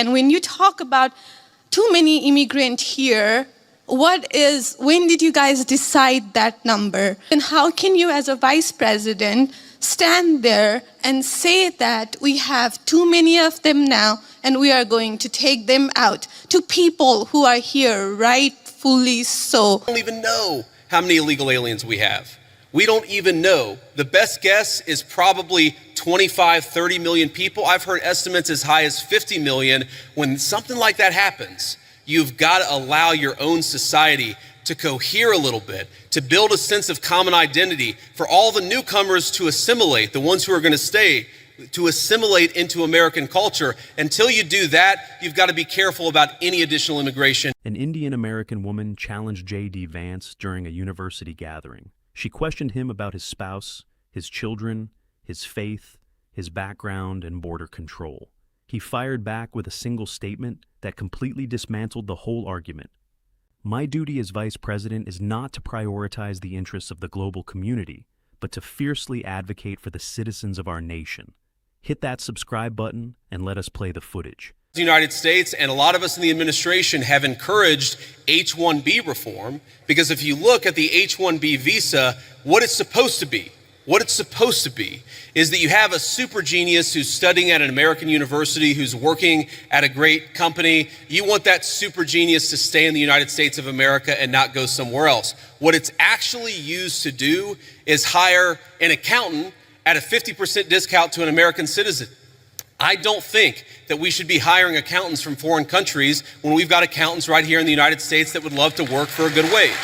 And when you talk about too many immigrants here, when did you guys decide that number? And how can you as a vice president stand there and say that we have too many of them now and we are going to take them out to people who are here rightfully so? We don't even know how many illegal aliens we have. We don't even know. The best guess is probably 25, 30 million people. I've heard estimates as high as 50 million. When something like that happens, you've got to allow your own society to cohere a little bit, to build a sense of common identity, for all the newcomers to assimilate, the ones who are going to stay, to assimilate into American culture. Until you do that, you've got to be careful about any additional immigration. An Indian-American woman challenged JD Vance during a university gathering. She questioned him about his spouse, his children, his faith, his background, and border control. He fired back with a single statement that completely dismantled the whole argument. My duty as vice president is not to prioritize the interests of the global community, but to fiercely advocate for the citizens of our nation. Hit that subscribe button and let us play the footage. The United States and a lot of us in the administration have encouraged H-1B reform, because if you look at the H-1B visa, what it's supposed to be is that you have a super genius who's studying at an American university, who's working at a great company. You want that super genius to stay in the United States of America and not go somewhere else. What it's actually used to do is hire an accountant at a 50% discount to an American citizen. I don't think that we should be hiring accountants from foreign countries when we've got accountants right here in the United States that would love to work for a good wage.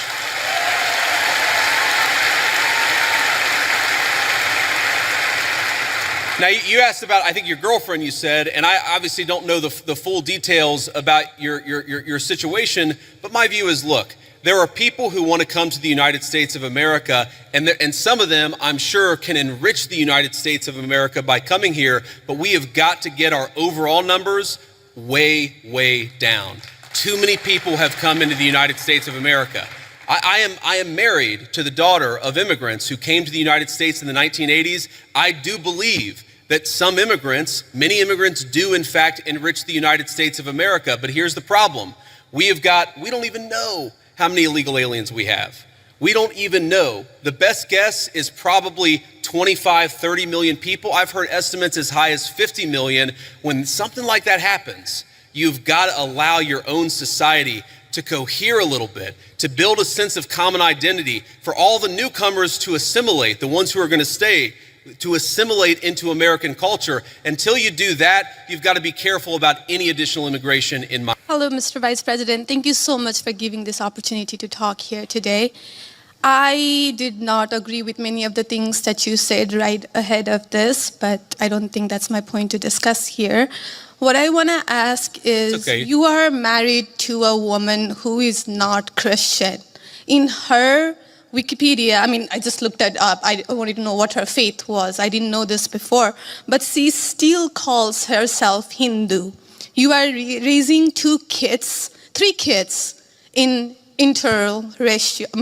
Now, you asked about, I think, your girlfriend, you said, and I obviously don't know the full details about your situation, but my view is, look, there are people who want to come to the United States of America, and some of them, I'm sure, can enrich the United States of America by coming here, but we have got to get our overall numbers way, way down. Too many people have come into the United States of America. I am married to the daughter of immigrants who came to the United States in the 1980s. I do believe that some immigrants, many immigrants do in fact enrich the United States of America, but here's the problem. We don't even know how many illegal aliens we have. We don't even know. The best guess is probably 25, 30 million people. I've heard estimates as high as 50 million. When something like that happens, you've got to allow your own society to cohere a little bit, to build a sense of common identity, for all the newcomers to assimilate, the ones who are going to stay, to assimilate into American culture. Until you do that, you've got to be careful about any additional immigration in my... Hello, Mr. Vice President. Thank you so much for giving this opportunity to talk here today. I did not agree with many of the things that you said right ahead of this, but I don't think that's my point to discuss here. What I want to ask is, you are married to a woman who is not Christian. In her Wikipedia, I mean, I just looked it up. I wanted to know what her faith was. I didn't know this before. But she still calls herself Hindu. You are raising three kids in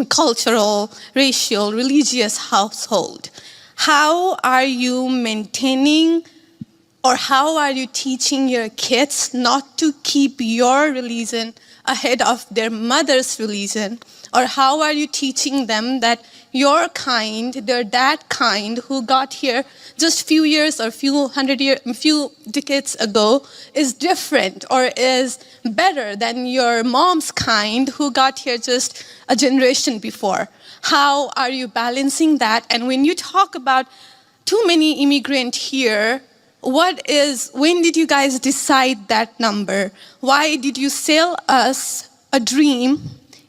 cultural, racial, religious household. How are you maintaining, or how are you teaching your kids not to keep your religion ahead of their mother's religion? Or how are you teaching them that your kind, they're that kind who got here just few years or few decades ago is different or is better than your mom's kind who got here just a generation before? How are you balancing that? And when you talk about too many immigrants here, when did you guys decide that number? Why did you sell us a dream?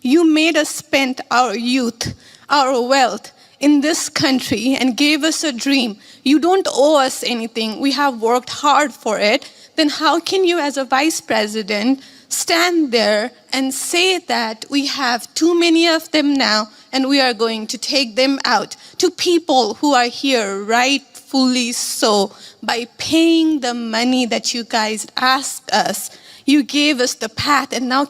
You made us spend our youth, our wealth in this country and gave us a dream. You don't owe us anything. We have worked hard for it. Then how can you as a vice president stand there and say that we have too many of them now and we are going to take them out to people who are here rightfully so by paying the money that you guys asked us? You gave us the path, and now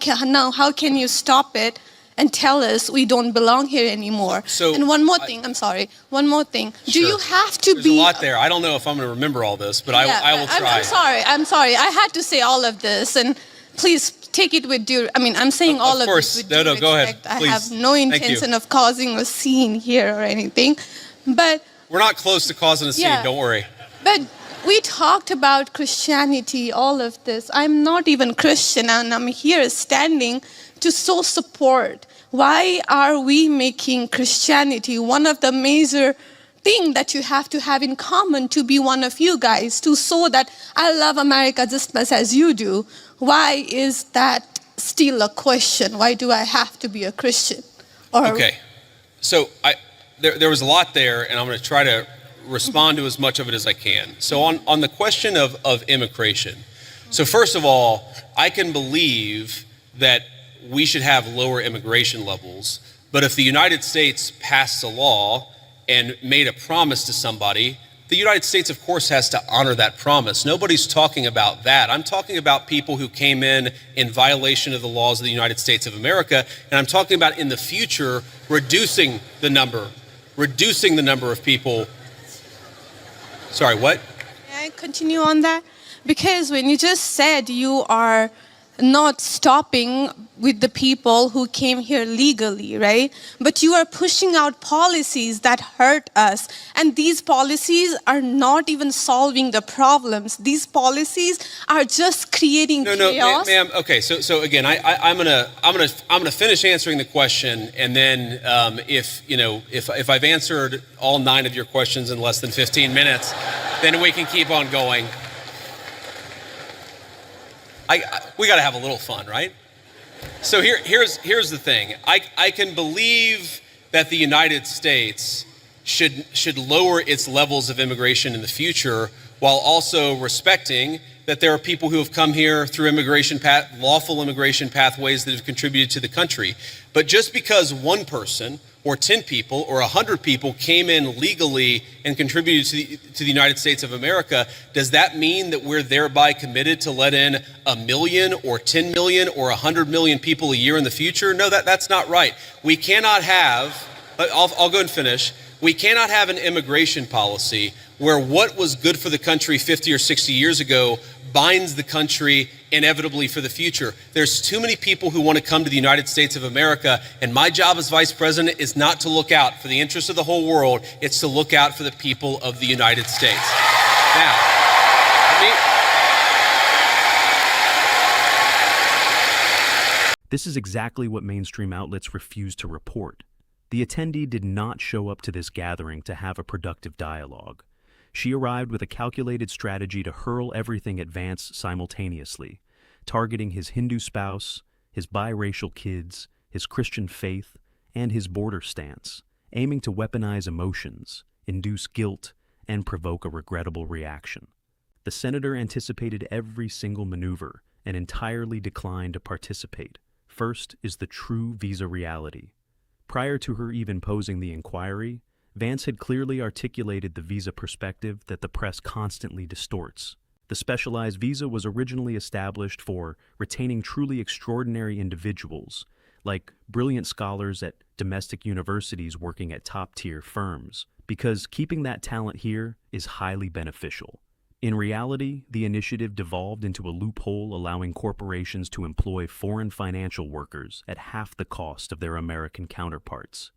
how can you stop it and tell us we don't belong here anymore. So, and one more thing, I'm sorry, one more thing. Do Sure. you have to There's be... a lot there. I don't know if I'm going to remember all this, but I will try. I'm sorry. I had to say all of this, and please take it with due... I mean, I'm saying all of course. this with due No, go ahead. respect. I Please. have no Thank you. intention of causing a scene here or anything, but... We're not close to causing a scene, Yeah. don't worry. But we talked about Christianity, all of this. I'm not even Christian, and I'm here standing to show support. Why are we making Christianity one of the major things that you have to have in common to be one of you guys, to show that I love America just as much as you do? Why is that still a question? Why do I have to be a Christian? Okay, so there was a lot there, and I'm going to try to respond to as much of it as I can. So on the question of immigration, so first of all, I can believe that we should have lower immigration levels, but if the United States passed a law and made a promise to somebody, the United States, of course, has to honor that promise. Nobody's talking about that. I'm talking about people who came in violation of the laws of the United States of America, and I'm talking about in the future reducing the number of people. Sorry, what? May I continue on that? Because when you just said you are not stopping with the people who came here legally, right? But you are pushing out policies that hurt us. And these policies are not even solving the problems. These policies are just creating chaos. No, ma'am. Okay, so again, I'm gonna finish answering the question, and then if I've answered all 9 of your questions in less than 15 minutes, then we can keep on going. We got to have a little fun, right? So here's the thing. I can believe that the United States should lower its levels of immigration in the future, while also respecting that there are people who have come here through lawful immigration pathways that have contributed to the country. But just because one person or 10 people or 100 people came in legally and contributed to the United States of America, does that mean that we're thereby committed to let in 1 million or 10 million or 100 million people a year in the future? No, that's not right. We cannot have, I'll go and finish. We cannot have an immigration policy where what was good for the country 50 or 60 years ago binds the country inevitably for the future. There's too many people who want to come to the United States of America, and my job as vice president is not to look out for the interests of the whole world, it's to look out for the people of the United States. Now, This is exactly what mainstream outlets refuse to report. The attendee did not show up to this gathering to have a productive dialogue. She arrived with a calculated strategy to hurl everything at Vance simultaneously, targeting his Hindu spouse, his biracial kids, his Christian faith, and his border stance, aiming to weaponize emotions, induce guilt, and provoke a regrettable reaction. The senator anticipated every single maneuver and entirely declined to participate. First is the true visa reality. Prior to her even posing the inquiry, Vance had clearly articulated the visa perspective that the press constantly distorts. The specialized visa was originally established for retaining truly extraordinary individuals, like brilliant scholars at domestic universities working at top-tier firms, because keeping that talent here is highly beneficial. In reality, the initiative devolved into a loophole allowing corporations to employ foreign financial workers at half the cost of their American counterparts.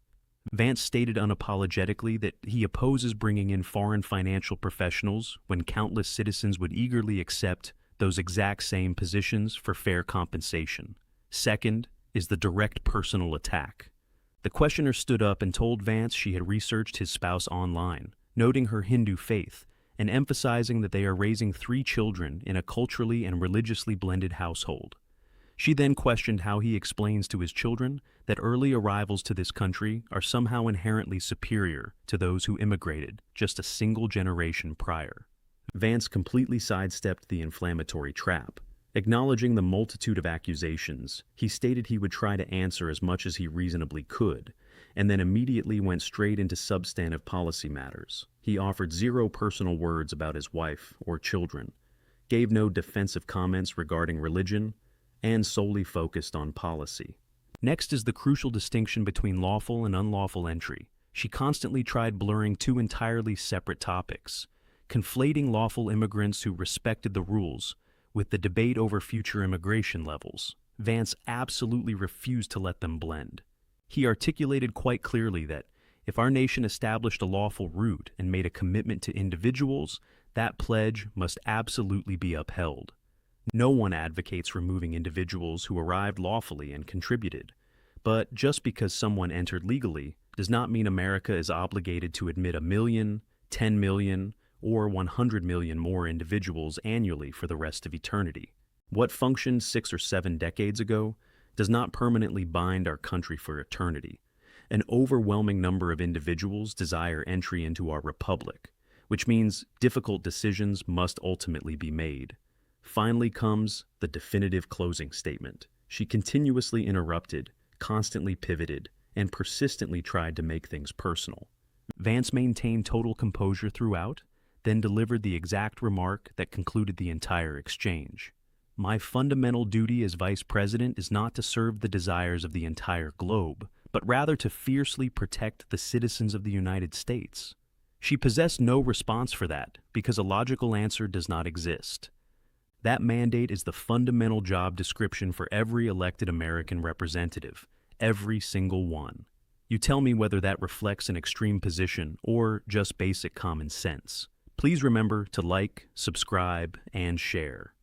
Vance stated unapologetically that he opposes bringing in foreign financial professionals when countless citizens would eagerly accept those exact same positions for fair compensation. Second is the direct personal attack. The questioner stood up and told Vance she had researched his spouse online, noting her Hindu faith, and emphasizing that they are raising 3 children in a culturally and religiously blended household. She then questioned how he explains to his children that early arrivals to this country are somehow inherently superior to those who immigrated just a single generation prior. Vance completely sidestepped the inflammatory trap. Acknowledging the multitude of accusations, he stated he would try to answer as much as he reasonably could, and then immediately went straight into substantive policy matters. He offered 0 personal words about his wife or children, gave no defensive comments regarding religion, and solely focused on policy. Next is the crucial distinction between lawful and unlawful entry. She constantly tried blurring two entirely separate topics, conflating lawful immigrants who respected the rules with the debate over future immigration levels. Vance absolutely refused to let them blend. He articulated quite clearly that if our nation established a lawful route and made a commitment to individuals, that pledge must absolutely be upheld. No one advocates removing individuals who arrived lawfully and contributed, but just because someone entered legally does not mean America is obligated to admit 1 million, 10 million, or 100 million more individuals annually for the rest of eternity. What functioned 6 or 7 decades ago does not permanently bind our country for eternity. An overwhelming number of individuals desire entry into our republic, which means difficult decisions must ultimately be made. Finally comes the definitive closing statement. She continuously interrupted, constantly pivoted, and persistently tried to make things personal. Vance maintained total composure throughout, then delivered the exact remark that concluded the entire exchange. My fundamental duty as vice president is not to serve the desires of the entire globe, but rather to fiercely protect the citizens of the United States. She possessed no response for that, because a logical answer does not exist. That mandate is the fundamental job description for every elected American representative, every single one. You tell me whether that reflects an extreme position or just basic common sense. Please remember to like, subscribe, and share.